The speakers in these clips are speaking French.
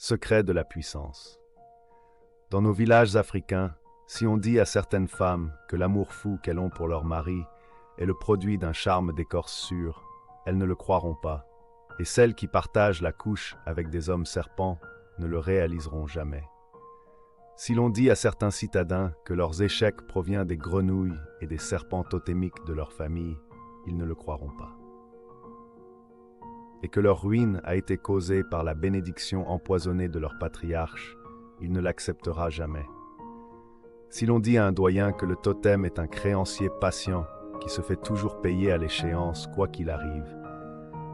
Secret de la puissance. Dans nos villages africains, si on dit à certaines femmes que l'amour fou qu'elles ont pour leur mari est le produit d'un charme d'écorce sûre, elles ne le croiront pas, et celles qui partagent la couche avec des hommes serpents ne le réaliseront jamais. Si l'on dit à certains citadins que leurs échecs proviennent des grenouilles et des serpents totémiques de leur famille, ils ne le croiront pas. Et que leur ruine a été causée par la bénédiction empoisonnée de leur patriarche, il ne l'acceptera jamais. Si l'on dit à un doyen que le totem est un créancier patient qui se fait toujours payer à l'échéance quoi qu'il arrive,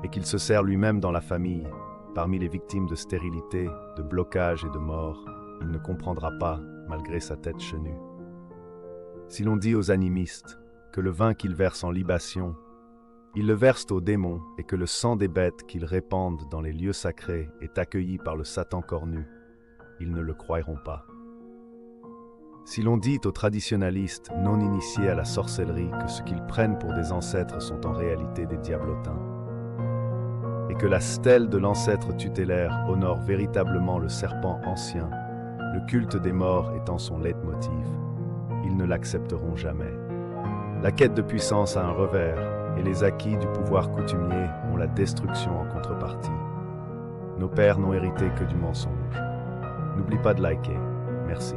et qu'il se sert lui-même dans la famille, parmi les victimes de stérilité, de blocage et de mort, il ne comprendra pas, malgré sa tête chenue. Si l'on dit aux animistes que le vin qu'ils versent en libation, ils le versent aux démons et que le sang des bêtes qu'ils répandent dans les lieux sacrés est accueilli par le Satan cornu, ils ne le croiront pas. Si l'on dit aux traditionalistes non initiés à la sorcellerie que ce qu'ils prennent pour des ancêtres sont en réalité des diablotins, et que la stèle de l'ancêtre tutélaire honore véritablement le serpent ancien, le culte des morts étant son leitmotiv, ils ne l'accepteront jamais. La quête de puissance a un revers, et les acquis du pouvoir coutumier ont la destruction en contrepartie. Nos pères n'ont hérité que du mensonge. N'oublie pas de liker. Merci.